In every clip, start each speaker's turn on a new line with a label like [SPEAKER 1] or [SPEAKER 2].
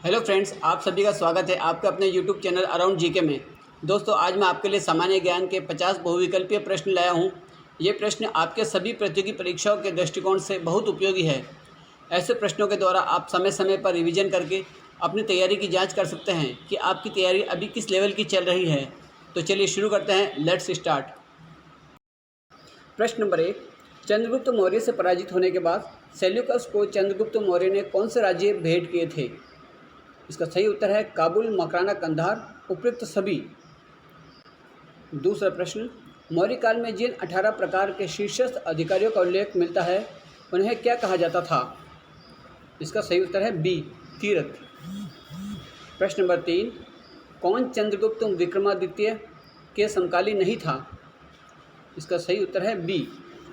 [SPEAKER 1] Hello friends, आप सभी का स्वागत है आपके अपने यूट्यूब चैनल अराउंड जीके में। दोस्तों, आज मैं आपके लिए सामान्य ज्ञान के 50 बहुविकल्पीय प्रश्न लाया हूं। ये प्रश्न आपके सभी प्रतियोगी परीक्षाओं के दृष्टिकोण से बहुत उपयोगी है। ऐसे प्रश्नों के द्वारा आप समय समय पर रिवीजन करके अपनी तैयारी की जाँच कर सकते हैं कि आपकी तैयारी अभी किस लेवल की चल रही है। तो चलिए शुरू करते हैं। Let's start. प्रश्न नंबर 1। चंद्रगुप्त मौर्य से पराजित होने के बाद सेल्यूकस को चंद्रगुप्त मौर्य ने कौन से राज्य भेंट किए थे? इसका सही उत्तर है काबुल, मकराना, कंधार, उपयुक्त सभी। दूसरा प्रश्न। मौर्य काल में जिन 18 प्रकार के शीर्षस्थ अधिकारियों का उल्लेख मिलता है उन्हें क्या कहा जाता था? इसका सही उत्तर है बी, तीरथ। प्रश्न नंबर 3। कौन चंद्रगुप्त विक्रमादित्य के समकालीन नहीं था? इसका सही उत्तर है बी,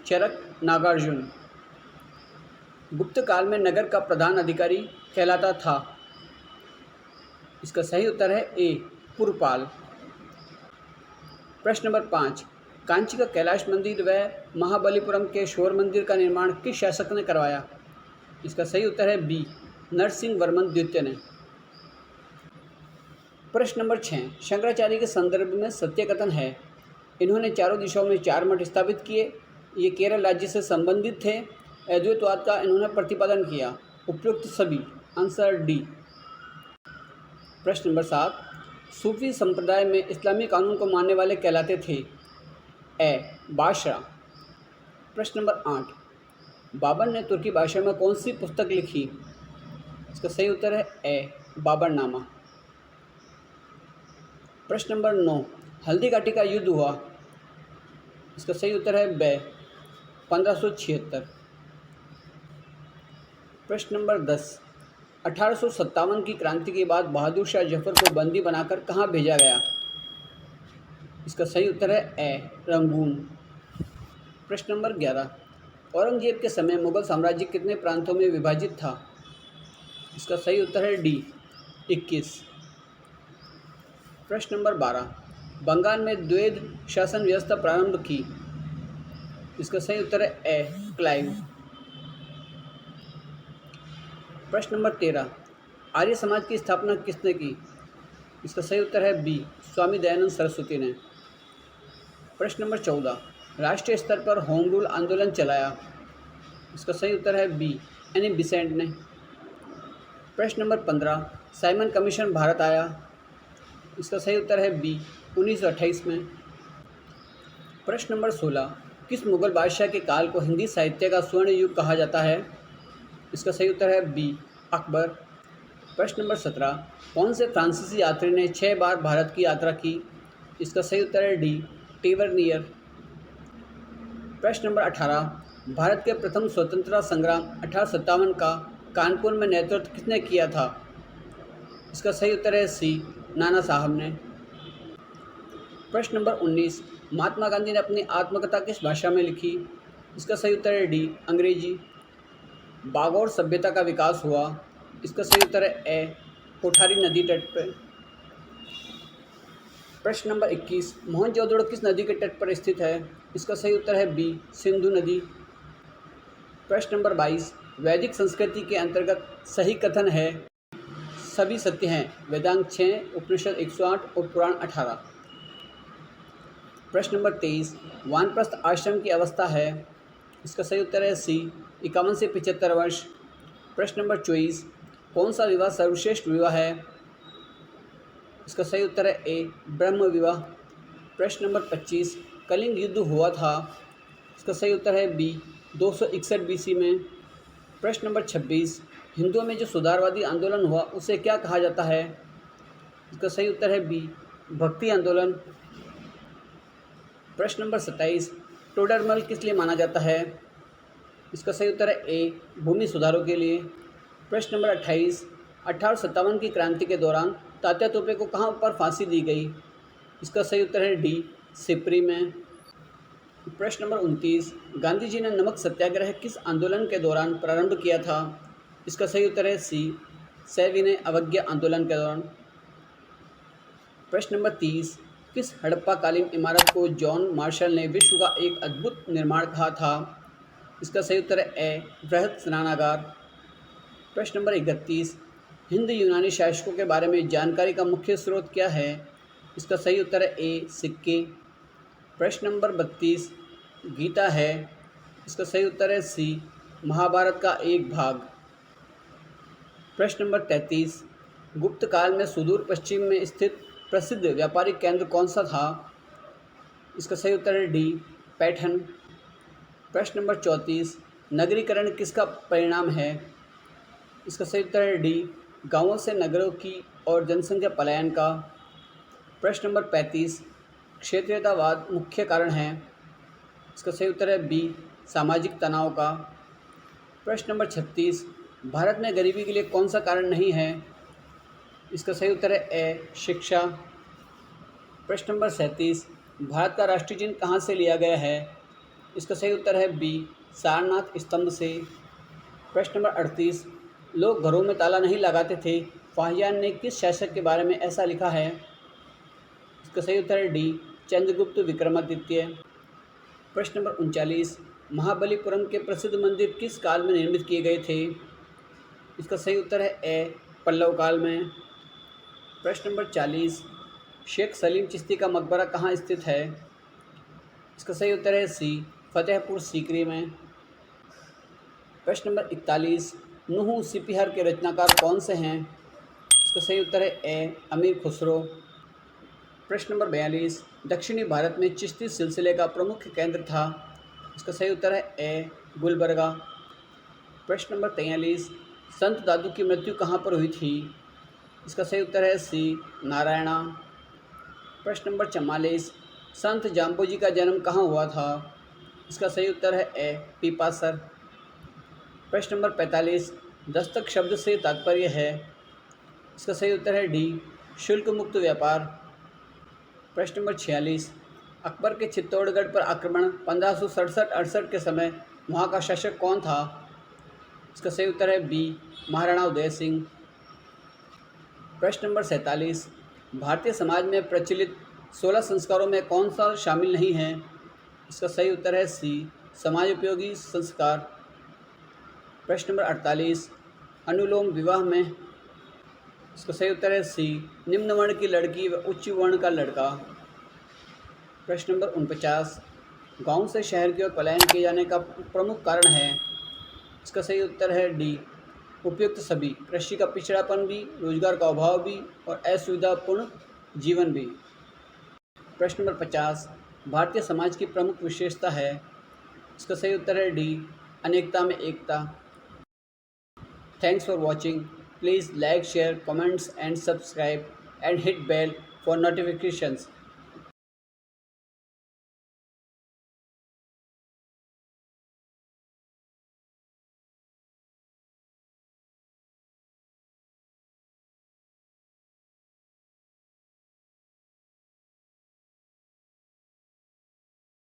[SPEAKER 1] चरक, नागार्जुन। गुप्त काल में नगर का प्रधान अधिकारी कहलाता था? इसका सही उत्तर है ए, पुरपाल। प्रश्न नंबर 5। कांची का कैलाश मंदिर व महाबलीपुरम के शोर मंदिर का निर्माण किस शासक ने करवाया? इसका सही उत्तर है बी, नरसिंह वर्मन द्वितीय ने। प्रश्न नंबर 6। शंकराचार्य के संदर्भ में सत्य कथन है। इन्होंने चारों दिशाओं में 4 मठ स्थापित किए। ये केरल राज्य से संबंधित थे। अद्वैतवाद का इन्होंने प्रतिपादन किया। उपयुक्त सभी। Answer D. प्रश्न नंबर 7। सूफी संप्रदाय में इस्लामी कानून को मानने वाले कहलाते थे? ए, बादशाह। प्रश्न नंबर 8। बाबर ने तुर्की भाषा में कौन सी पुस्तक लिखी? इसका सही उत्तर है ए, बाबरनामा। प्रश्न नंबर 9। हल्दी घाटी का युद्ध हुआ? इसका सही उत्तर है बे, 1576। प्रश्न नंबर 10। 1857 की क्रांति के बाद बहादुर शाह जफर को बंदी बनाकर कहाँ भेजा गया? इसका सही उत्तर है ए, रंगून। प्रश्न नंबर 11। औरंगजेब के समय मुगल साम्राज्य कितने प्रांतों में विभाजित था? इसका सही उत्तर है डी, 21। प्रश्न नंबर 12। बंगाल में द्वैध शासन व्यवस्था प्रारंभ की? इसका सही उत्तर है ए, क्लाइव। प्रश्न नंबर 13। आर्य समाज की स्थापना किसने की? इसका सही उत्तर है बी, स्वामी दयानंद सरस्वती ने। प्रश्न नंबर 14। राष्ट्रीय स्तर पर होम रूल आंदोलन चलाया? इसका सही उत्तर है बी, एनी बिसेंट ने। प्रश्न नंबर 15। साइमन कमीशन भारत आया? इसका सही उत्तर है बी, 1928 में। प्रश्न नंबर 16। किस मुगल बादशाह के काल को हिंदी साहित्य का स्वर्ण युग कहा जाता है? इसका सही उत्तर है बी, अकबर। प्रश्न नंबर 17। कौन से फ्रांसीसी यात्री ने 6 बार भारत की यात्रा की? इसका सही उत्तर है डी, टेवरनियर। प्रश्न नंबर 18। भारत के प्रथम स्वतंत्रता संग्राम 1857 का कानपुर में नेतृत्व किसने किया था? इसका सही उत्तर है सी, नाना साहब ने। प्रश्न नंबर 19। महात्मा गांधी ने अपनी आत्मकथा किस भाषा में लिखी? इसका सही उत्तर है डी, अंग्रेजी। बागौर सभ्यता का विकास हुआ? इसका सही उत्तर है ए, कोठारी नदी तट पर। प्रश्न नंबर 21। मोहनजोदड़ो किस नदी के तट पर स्थित है? इसका सही उत्तर है बी, सिंधु नदी। प्रश्न नंबर 22। वैदिक संस्कृति के अंतर्गत सही कथन है सभी सत्य हैं, वेदांग 6, उपनिषद 108 और पुराण 18। प्रश्न नंबर 23। वानप्रस्थ आश्रम की अवस्था है? इसका सही उत्तर है सी, 51 से 75 वर्ष। प्रश्न नंबर 24। कौन सा विवाह सर्वश्रेष्ठ विवाह है? इसका सही उत्तर है ए, ब्रह्म विवाह। प्रश्न नंबर 25। कलिंग युद्ध हुआ था? इसका सही उत्तर है बी, 261 BC में। प्रश्न नंबर 26। हिंदुओं में जो सुधारवादी आंदोलन हुआ उसे क्या कहा जाता है? इसका सही उत्तर है बी, भक्ति आंदोलन। प्रश्न नंबर 27। टोडरमल किस लिए माना जाता है? इसका सही उत्तर है ए, भूमि सुधारों के लिए। प्रश्न नंबर 28। 1857 की क्रांति के दौरान तात्या तोपे को कहाँ पर फांसी दी गई? इसका सही उत्तर है डी, सिपरी में। प्रश्न नंबर 29। गांधी जी ने नमक सत्याग्रह किस आंदोलन के दौरान प्रारंभ किया था? इसका सही उत्तर है सी, सविनय अवज्ञा आंदोलन के दौरान। प्रश्न नंबर 30। किस हड़प्पाकालीन इमारत को जॉन मार्शल ने विश्व का एक अद्भुत निर्माण कहा था? इसका सही उत्तर है ए, बृहत स्नानागार। प्रश्न नंबर 31। हिंद यूनानी शासकों के बारे में जानकारी का मुख्य स्रोत क्या है? इसका सही उत्तर है ए, सिक्के। प्रश्न नंबर 32, गीता है। इसका सही उत्तर है सी, महाभारत का एक भाग। प्रश्न नंबर 33, गुप्त काल में सुदूर पश्चिम में स्थित प्रसिद्ध व्यापारिक केंद्र कौन सा था? इसका सही उत्तर है डी, पैठन। प्रश्न नंबर 34, नगरीकरण किसका परिणाम है? इसका सही उत्तर है डी, गांवों से नगरों की और जनसंख्या पलायन का। प्रश्न नंबर 35, क्षेत्रीयतावाद मुख्य कारण है। इसका सही उत्तर है बी, सामाजिक तनाव का। प्रश्न नंबर 36, भारत में गरीबी के लिए कौन सा कारण नहीं है? इसका सही उत्तर है ए, शिक्षा। प्रश्न नंबर 37, भारत का राष्ट्रीय चिन्ह कहाँ से लिया गया है? इसका सही उत्तर है बी, सारनाथ स्तंभ से। प्रश्न नंबर 38, लोग घरों में ताला नहीं लगाते थे, फाहियान ने किस शासक के बारे में ऐसा लिखा है? इसका सही उत्तर है डी, चंद्रगुप्त विक्रमादित्य। प्रश्न नंबर 39, महाबलीपुरम के प्रसिद्ध मंदिर किस काल में निर्मित किए गए थे? इसका सही उत्तर है ए, पल्लव काल में। प्रश्न नंबर 40, शेख सलीम चिश्ती का मकबरा कहाँ स्थित है? इसका सही उत्तर है सी, फतेहपुर सीकरी में। प्रश्न नंबर 41, नूह सिपिहर के रचनाकार कौन से हैं? इसका सही उत्तर है ए, अमीर खुसरो। प्रश्न नंबर 42, दक्षिणी भारत में चिश्ती सिलसिले का प्रमुख केंद्र था। इसका सही उत्तर है ए, गुलबर्गा। प्रश्न नंबर 43, संत दादू की मृत्यु कहाँ पर हुई थी? इसका सही उत्तर है सी, नारायणा। प्रश्न नंबर 44, संत जाम्बोजी का जन्म कहाँ हुआ था? इसका सही उत्तर है ए, पीपासर। प्रश्न नंबर 45, दस्तक शब्द से तात्पर्य है। इसका सही उत्तर है डी, शुल्क मुक्त व्यापार। प्रश्न नंबर 46, अकबर के चित्तौड़गढ़ पर आक्रमण 1567-68 के समय वहाँ का शासक कौन था? इसका सही उत्तर है बी, महाराणा उदय सिंह। प्रश्न नंबर 47, भारतीय समाज में प्रचलित 16 संस्कारों में कौन सा शामिल नहीं है? इसका सही उत्तर है सी, समाज उपयोगी संस्कार। प्रश्न नंबर 48, अनुलोम विवाह में। इसका सही उत्तर है सी, निम्न वर्ण की लड़की व उच्च वर्ण का लड़का। प्रश्न नंबर 49, गांव से शहर की ओर पलायन किए जाने का प्रमुख कारण है। इसका सही उत्तर है डी, उपयुक्त सभी, कृषि का पिछड़ापन भी, रोजगार का अभाव भी और असुविधापूर्ण जीवन भी। प्रश्न नंबर 50, भारतीय समाज की प्रमुख विशेषता है। इसका सही उत्तर है डी, अनेकता में एकता। Thanks for watching. Please like, share, comments and subscribe and hit bell for notifications.